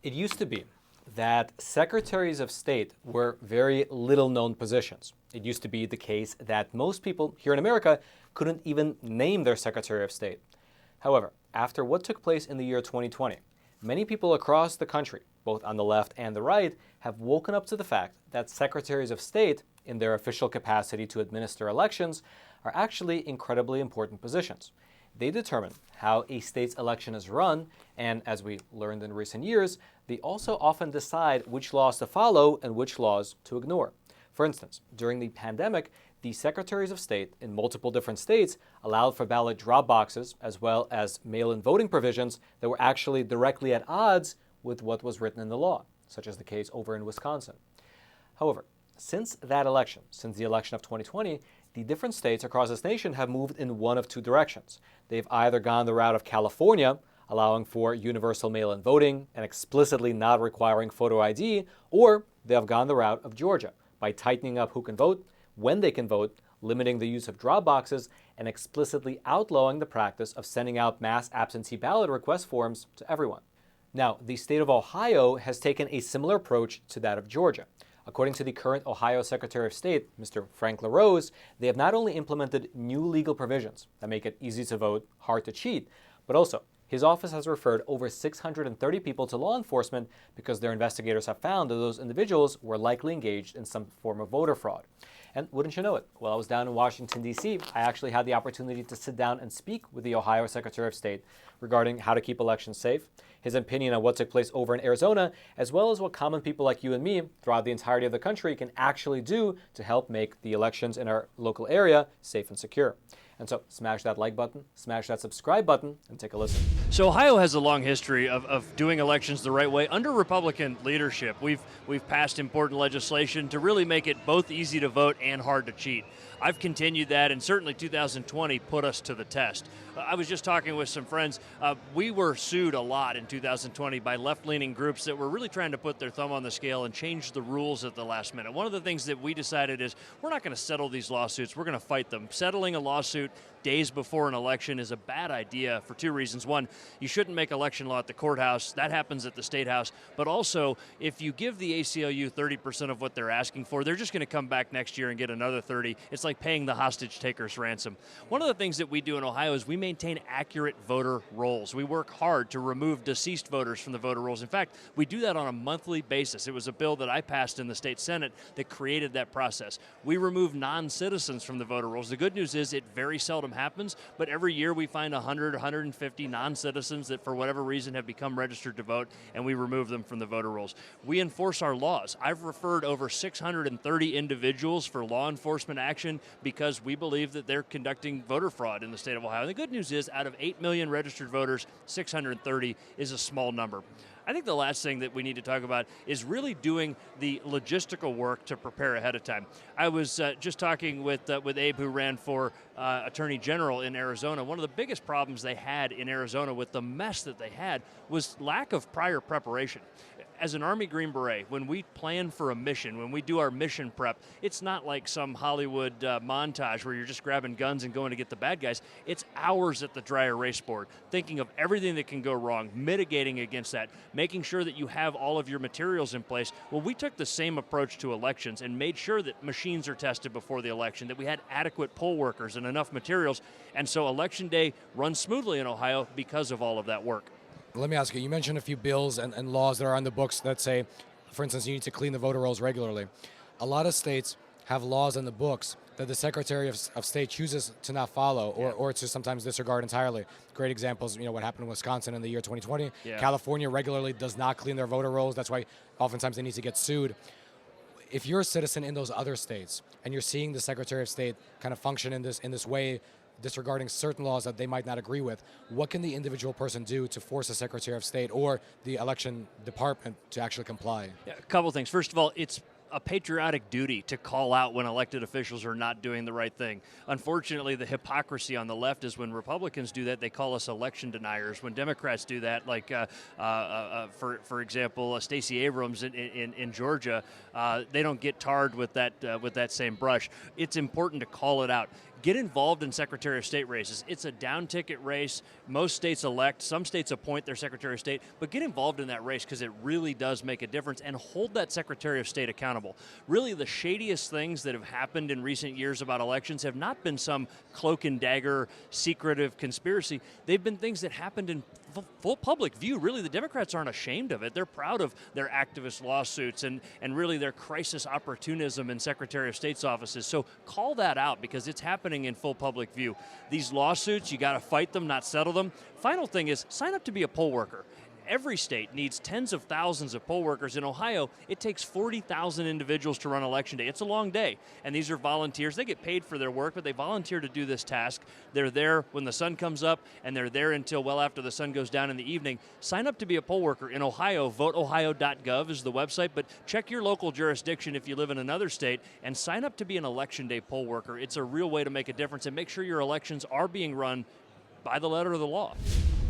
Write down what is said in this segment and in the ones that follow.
It used to be that secretaries of state were very little known positions. It used to be the case that most people here in America couldn't even name their secretary of state. However, after what took place in the year 2020, many people across the country, both on the left and the right, have woken up to the fact that secretaries of state, in their official capacity to administer elections, are actually incredibly important positions. They determine how a state's election is run, and as we learned in recent years, they also often decide which laws to follow and which laws to ignore. For instance, during the pandemic, the secretaries of state in multiple different states allowed for ballot drop boxes as well as mail-in voting provisions that were actually directly at odds with what was written in the law, such as the case over in Wisconsin. However, since the election of 2020, the different states across this nation have moved in one of two directions. They've either gone the route of California, allowing for universal mail-in voting and explicitly not requiring photo ID, or they have gone the route of Georgia by tightening up who can vote, when they can vote, limiting the use of drop boxes, and explicitly outlawing the practice of sending out mass absentee ballot request forms to everyone. Now, the state of Ohio has taken a similar approach to that of Georgia. According to the current Ohio Secretary of State, Mr. Frank LaRose, they have not only implemented new legal provisions that make it easy to vote, hard to cheat, but also his office has referred over 630 people to law enforcement because their investigators have found that those individuals were likely engaged in some form of voter fraud. And wouldn't you know it, while I was down in Washington, D.C., I actually had the opportunity to sit down and speak with the Ohio Secretary of State regarding how to keep elections safe, his opinion on what took place over in Arizona, as well as what common people like you and me throughout the entirety of the country can actually do to help make the elections in our local area safe and secure. And so smash that like button, smash that subscribe button, and take a listen. So Ohio has a long history of doing elections the right way. Under Republican leadership, we've passed important legislation to really make it both easy to vote and hard to cheat. I've continued that, and certainly 2020 put us to the test. I was just talking with some friends. We were sued a lot in 2020 by left-leaning groups that were really trying to put their thumb on the scale and change the rules at the last minute. One of the things that we decided is we're not going to settle these lawsuits. We're going to fight them. Settling a lawsuit days before an election is a bad idea for two reasons. One, you shouldn't make election law at the courthouse. That happens at the State House. But also, if you give the ACLU 30% of what they're asking for, they're just going to come back next year and get another 30. It's like paying the hostage taker's ransom. One of the things that we do in Ohio is we maintain accurate voter rolls. We work hard to remove deceased voters from the voter rolls. In fact, we do that on a monthly basis. It was a bill that I passed in the state Senate that created that process. We remove non-citizens from the voter rolls. The good news is it very seldom happens, but every year we find 100, 150 non-citizens that for whatever reason have become registered to vote, and we remove them from the voter rolls. We enforce our laws. I've referred over 630 individuals for law enforcement action because we believe that they're conducting voter fraud in the state of Ohio. And the good news is, out of 8 million registered voters, 630 is a small number. I think the last thing that we need to talk about is really doing the logistical work to prepare ahead of time. I was just talking with Abe, who ran for Attorney General in Arizona. One of the biggest problems they had in Arizona with the mess that they had was lack of prior preparation. As an Army Green Beret, when we plan for a mission, when we do our mission prep, it's not like some Hollywood montage where you're just grabbing guns and going to get the bad guys. It's hours at the dry erase board, thinking of everything that can go wrong, mitigating against that, making sure that you have all of your materials in place. Well, we took the same approach to elections and made sure that machines are tested before the election, that we had adequate poll workers and enough materials, and so Election Day runs smoothly in Ohio because of all of that work. Let me ask you mentioned a few bills and laws that are on the books that say, for instance, you need to clean the voter rolls regularly. A lot of states have laws in the books that the Secretary of State chooses to not follow or to sometimes disregard entirely. Great examples, what happened in Wisconsin in the year 2020. Yeah. California regularly does not clean their voter rolls. That's why oftentimes they need to get sued. If you're a citizen in those other states and you're seeing the Secretary of State kind of function in this way, disregarding certain laws that they might not agree with, what can the individual person do to force the Secretary of State or the election department to actually comply? Yeah, a couple things. First of all, it's a patriotic duty to call out when elected officials are not doing the right thing. Unfortunately, the hypocrisy on the left is when Republicans do that, they call us election deniers. When Democrats do that, like for example, Stacey Abrams in Georgia, they don't get tarred with that same brush. It's important to call it out. Get involved in Secretary of State races. It's a down-ticket race. Most states elect, some states appoint their Secretary of State, but get involved in that race because it really does make a difference, and hold that Secretary of State accountable. Really, the shadiest things that have happened in recent years about elections have not been some cloak and dagger, secretive conspiracy. They've been things that happened in full public view. Really, the Democrats aren't ashamed of it. They're proud of their activist lawsuits and really their crisis opportunism in Secretary of State's offices. So call that out because it's happening in full public view. These lawsuits, you got to fight them, not settle them. Final thing is, sign up to be a poll worker. Every state needs tens of thousands of poll workers. In Ohio, it takes 40,000 individuals to run Election Day. It's a long day, and these are volunteers. They get paid for their work, but they volunteer to do this task. They're there when the sun comes up, and they're there until well after the sun goes down in the evening. Sign up to be a poll worker. In Ohio, voteohio.gov is the website, but check your local jurisdiction if you live in another state, and sign up to be an Election Day poll worker. It's a real way to make a difference, and make sure your elections are being run by the letter of the law.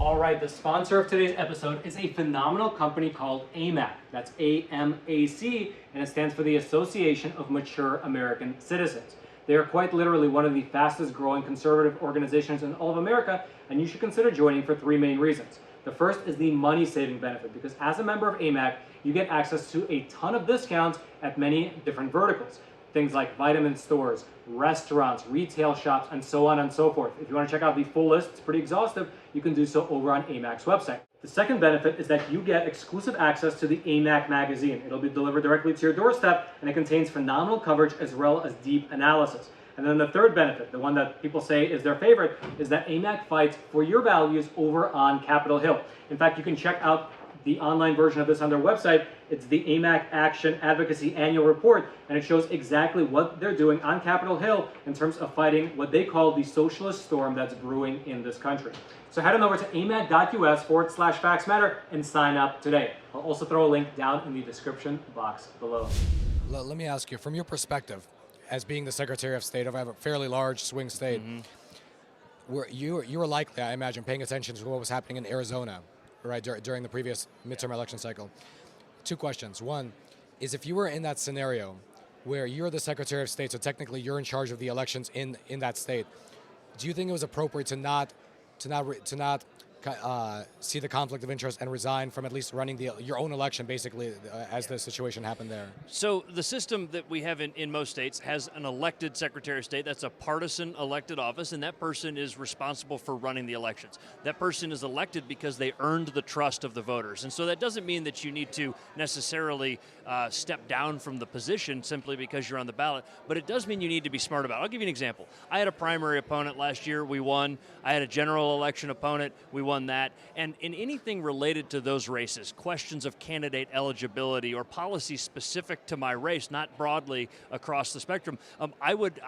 All right, the sponsor of today's episode is a phenomenal company called AMAC. That's AMAC, and it stands for the Association of Mature American Citizens. They are quite literally one of the fastest growing conservative organizations in all of America, and you should consider joining for three main reasons. The first is the money saving benefit, because as a member of AMAC, you get access to a ton of discounts at many different verticals. Things like vitamin stores, restaurants, retail shops, and so on and so forth. If you want to check out the full list, it's pretty exhaustive, you can do so over on AMAC's website. The second benefit is that you get exclusive access to the AMAC magazine. It'll be delivered directly to your doorstep, and it contains phenomenal coverage as well as deep analysis. And then the third benefit, the one that people say is their favorite, is that AMAC fights for your values over on Capitol Hill. In fact, you can check out the online version of this on their website. It's the AMAC Action Advocacy Annual Report, and it shows exactly what they're doing on Capitol Hill in terms of fighting what they call the socialist storm that's brewing in this country. So head on over to amac.us/factsmatter and sign up today. I'll also throw a link down in the description box below. Let me ask you, from your perspective, as being the Secretary of State of a fairly large swing state, you were likely, I imagine, paying attention to what was happening in Arizona, right, during the previous midterm election cycle. Two questions. One is, if you were in that scenario where you're the Secretary of State, so technically you're in charge of the elections in that state, do you think it was appropriate to not see the conflict of interest and resign from at least running your own election, basically, as the situation happened there? So the system that we have in most states has an elected Secretary of State. That's a partisan elected office, and that person is responsible for running the elections. That person is elected because they earned the trust of the voters. And so that doesn't mean that you need to necessarily step down from the position simply because you're on the ballot, but it does mean you need to be smart about it. I'll give you an example. I had a primary opponent last year. We won. I had a general election opponent. We won that. And in anything related to those races, questions of candidate eligibility or policy specific to my race, not broadly across the spectrum, I would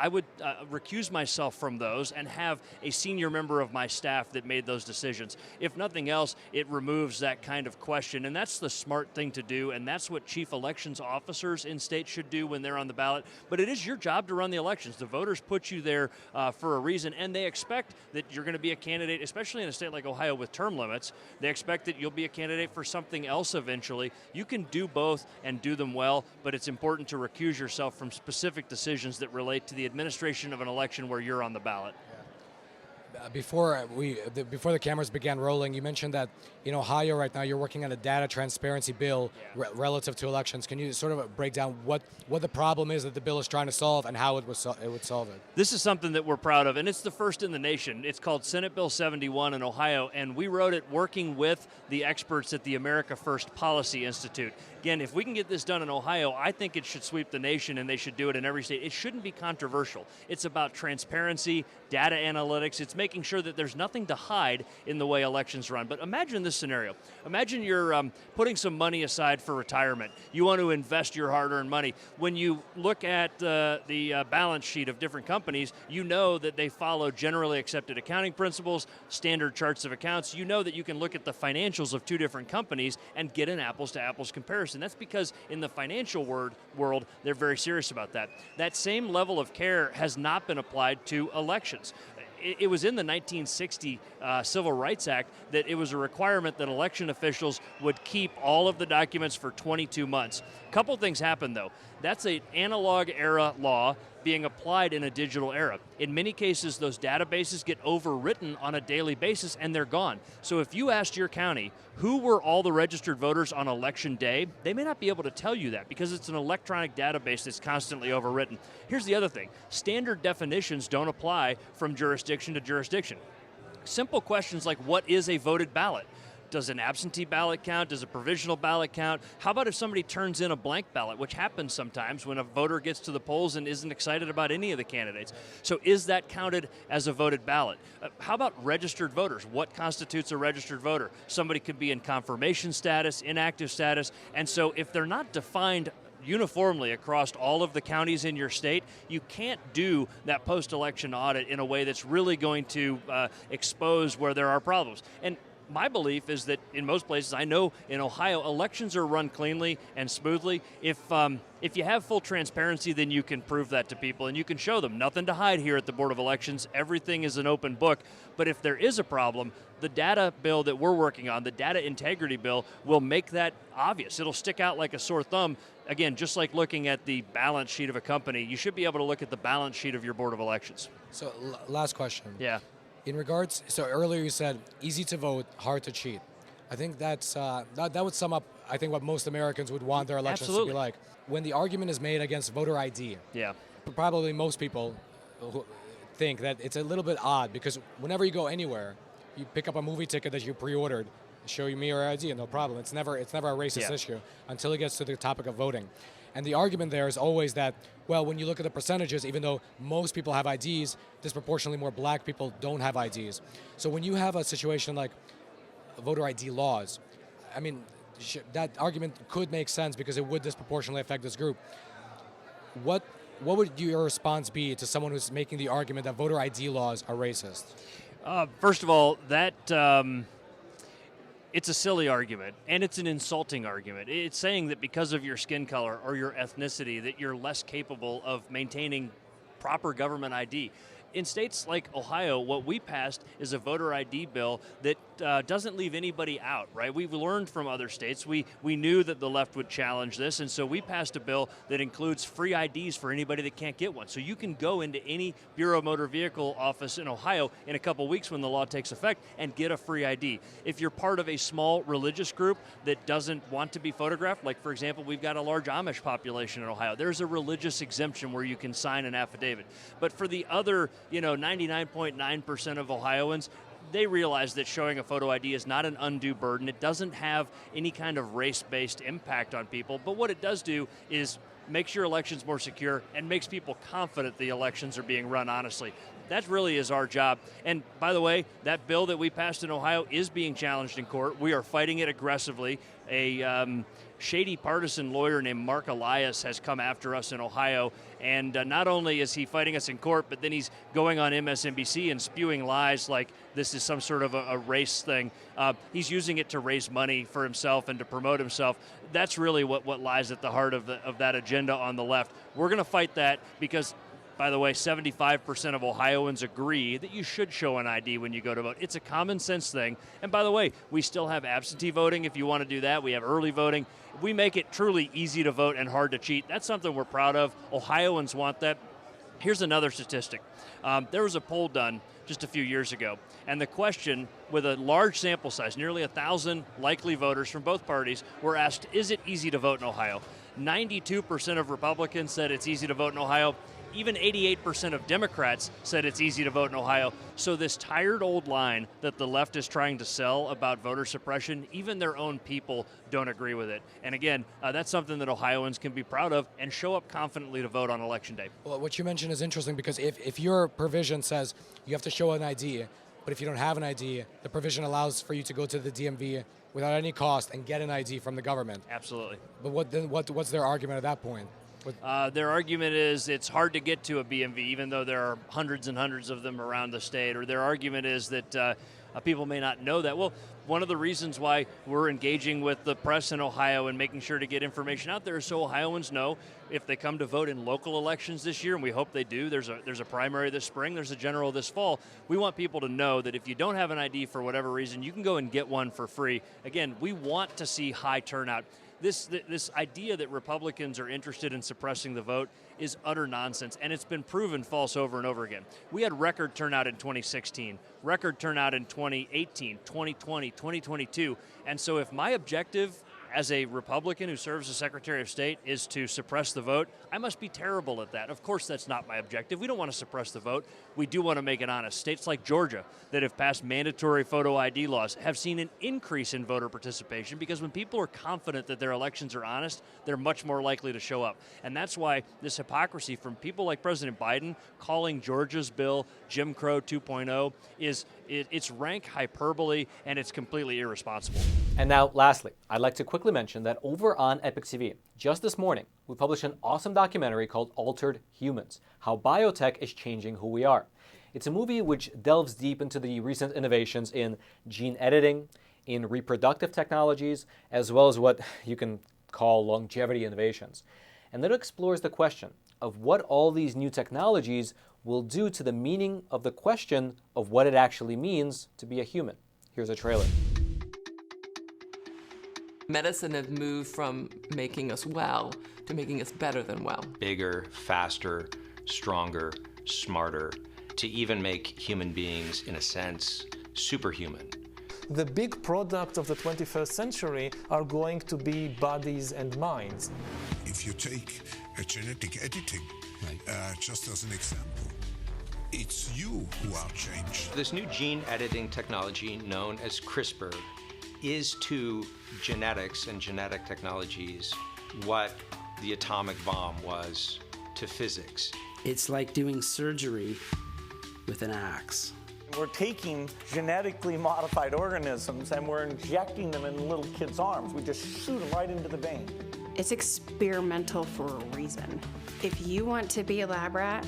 recuse myself from those and have a senior member of my staff that made those decisions. If nothing else, it removes that kind of question, and that's the smart thing to do, and that's what chief elections officers in states should do when they're on the ballot. But it is your job to run the elections. The voters put you there for a reason, and they expect that you're going to be a candidate, especially in a state like Ohio with term limits. They expect that you'll be a candidate for something else eventually. You can do both and do them well, but it's important to recuse yourself from specific decisions that relate to the administration of an election where you're on the ballot. Before the cameras began rolling, you mentioned that in Ohio right now you're working on a data transparency bill relative to elections. Can you sort of break down what the problem is that the bill is trying to solve and how it would solve it? This is something that we're proud of, and it's the first in the nation. It's called Senate Bill 71 in Ohio, and we wrote it working with the experts at the America First Policy Institute. Again, if we can get this done in Ohio, I think it should sweep the nation, and they should do it in every state. It shouldn't be controversial. It's about transparency, data analytics. It's making sure that there's nothing to hide in the way elections run. But imagine this scenario. Imagine you're putting some money aside for retirement. You want to invest your hard-earned money. When you look at the balance sheet of different companies, you know that they follow generally accepted accounting principles, standard charts of accounts. You know that you can look at the financials of two different companies and get an apples-to-apples comparison. That's because in the financial world, they're very serious about that. That same level of care has not been applied to elections. It was in the 1960 Civil Rights Act that it was a requirement that election officials would keep all of the documents for 22 months. A couple things happened, though. That's an analog era law. being applied in a digital era. In many cases, those databases get overwritten on a daily basis and they're gone. So if you asked your county who were all the registered voters on election day, they may not be able to tell you that because it's an electronic database that's constantly overwritten. Here's the other thing. Standard definitions don't apply from jurisdiction to jurisdiction. Simple questions like, what is a voted ballot? Does an absentee ballot count? Does a provisional ballot count? How about if somebody turns in a blank ballot, which happens sometimes when a voter gets to the polls and isn't excited about any of the candidates? So is that counted as a voted ballot? How about registered voters? What constitutes a registered voter? Somebody could be in confirmation status, inactive status, and so if they're not defined uniformly across all of the counties in your state, you can't do that post-election audit in a way that's really going to expose where there are problems. And my belief is that in most places, I know in Ohio, elections are run cleanly and smoothly. If you have full transparency, then you can prove that to people and you can show them. Nothing to hide here at the Board of Elections. Everything is an open book. But if there is a problem, the data bill that we're working on, the data integrity bill, will make that obvious. It'll stick out like a sore thumb. Again, just like looking at the balance sheet of a company, you should be able to look at the balance sheet of your Board of Elections. So last question. Yeah. In regards, so earlier you said easy to vote, hard to cheat. I think that's that would sum up, I think, what most Americans would want their elections to be like. When the argument is made against voter ID, yeah, probably most people who think that it's a little bit odd because whenever you go anywhere, you pick up a movie ticket that you pre-ordered, show me your ID, and no problem. It's never a racist issue until it gets to the topic of voting. And the argument there is always that, well, when you look at the percentages, even though most people have IDs, disproportionately more black people don't have IDs. So when you have a situation like voter ID laws, I mean, that argument could make sense because it would disproportionately affect this group. What would your response be to someone who's making the argument that voter ID laws are racist? First of all, that it's a silly argument, and it's an insulting argument. It's saying that because of your skin color or your ethnicity that you're less capable of maintaining proper government ID. In states like Ohio, what we passed is a voter ID bill that doesn't leave anybody out, right? We've learned from other states. We knew that the left would challenge this, and so we passed a bill that includes free IDs for anybody that can't get one. So you can go into any Bureau of Motor Vehicle office in Ohio in a couple weeks when the law takes effect and get a free ID. If you're part of a small religious group that doesn't want to be photographed, like for example, we've got a large Amish population in Ohio, there's a religious exemption where you can sign an affidavit. But for the other 99.9% of Ohioans, they realize that showing a photo ID is not an undue burden. It doesn't have any kind of race-based impact on people, but what it does do is makes your elections more secure and makes people confident the elections are being run honestly. That really is our job. And by the way, that bill that we passed in Ohio is being challenged in court. We are fighting it aggressively. A shady partisan lawyer named Mark Elias has come after us in Ohio, and not only is he fighting us in court, but then he's going on MSNBC and spewing lies like this is some sort of a race thing. He's using it to raise money for himself and to promote himself. That's really what lies at the heart of that agenda on the left. We're going to fight that because, by the way, 75% of Ohioans agree that you should show an ID when you go to vote. It's a common sense thing. And by the way, we still have absentee voting if you want to do that. We have early voting. We make it truly easy to vote and hard to cheat. That's something we're proud of. Ohioans want that. Here's another statistic. There was a poll done just a few years ago, and the question, with a large sample size, nearly 1,000 likely voters from both parties, were asked, is it easy to vote in Ohio? 92% of Republicans said it's easy to vote in Ohio. Even 88% of Democrats said it's easy to vote in Ohio. So this tired old line that the left is trying to sell about voter suppression, even their own people don't agree with it. And again, that's something that Ohioans can be proud of and show up confidently to vote on Election Day. Well, what you mentioned is interesting because if your provision says you have to show an ID, but if you don't have an ID, the provision allows for you to go to the DMV without any cost and get an ID from the government. Absolutely. But what's their argument at that point? Their argument is it's hard to get to a BMV, even though there are hundreds and hundreds of them around the state. Or their argument is that people may not know that. Well, one of the reasons why we're engaging with the press in Ohio and making sure to get information out there is so Ohioans know if they come to vote in local elections this year, and we hope they do. There's a primary this spring, there's a general this fall. We want people to know that if you don't have an ID for whatever reason, you can go and get one for free. Again, we want to see high turnout. This idea that Republicans are interested in suppressing the vote is utter nonsense, and it's been proven false over and over again. We had record turnout in 2016, record turnout in 2018, 2020, 2022, and so if my objective as a Republican who serves as Secretary of State is to suppress the vote, I must be terrible at that. Of course that's not my objective. We don't want to suppress the vote. We do want to make it honest. States like Georgia that have passed mandatory photo ID laws have seen an increase in voter participation because when people are confident that their elections are honest, they're much more likely to show up. And that's why this hypocrisy from people like President Biden calling Georgia's bill Jim Crow 2.0 it's rank hyperbole and it's completely irresponsible. And now, lastly, I'd like to quickly mention that over on Epic TV, just this morning, we published an awesome documentary called Altered Humans: How Biotech is Changing Who We Are. It's a movie which delves deep into the recent innovations in gene editing, in reproductive technologies, as well as what you can call longevity innovations. And that explores the question of what all these new technologies will do to the meaning of the question of what it actually means to be a human. Here's a trailer. Medicine has moved from making us well to making us better than well. Bigger, faster, stronger, smarter, to even make human beings, in a sense, superhuman. The big product of the 21st century are going to be bodies and minds. If you take genetic editing, just as an example, it's you who are changed. This new gene editing technology known as CRISPR is to genetics and genetic technologies what the atomic bomb was to physics. It's like doing surgery with an axe. We're taking genetically modified organisms and we're injecting them in little kids' arms. We just shoot them right into the vein. It's experimental for a reason. If you want to be a lab rat,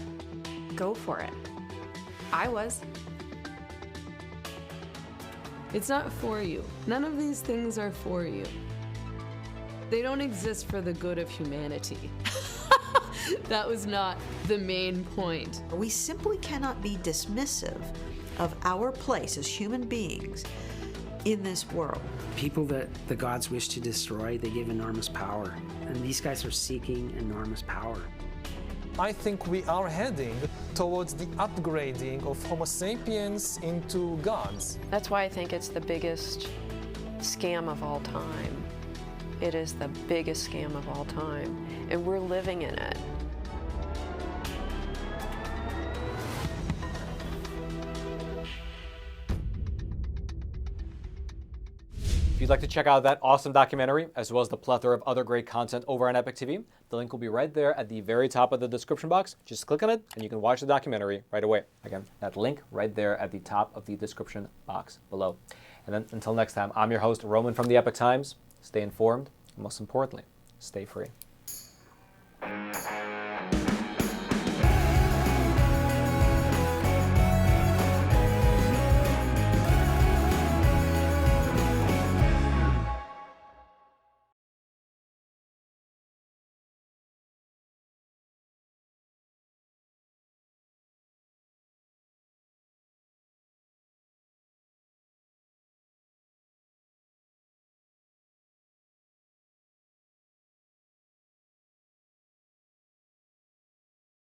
go for it. I was. It's not for you. None of these things are for you. They don't exist for the good of humanity. That was not the main point. We simply cannot be dismissive of our place as human beings in this world. People that the gods wish to destroy, they give enormous power. And these guys are seeking enormous power. I think we are heading towards the upgrading of Homo sapiens into gods. That's why I think it's the biggest scam of all time. It is the biggest scam of all time, and we're living in it. If you'd like to check out that awesome documentary, as well as the plethora of other great content over on Epic TV, the link will be right there at the very top of the description box. Just click on it, and you can watch the documentary right away. Again, that link right there at the top of the description box below. And then until next time, I'm your host, Roman from the Epic Times. Stay informed, and most importantly, stay free.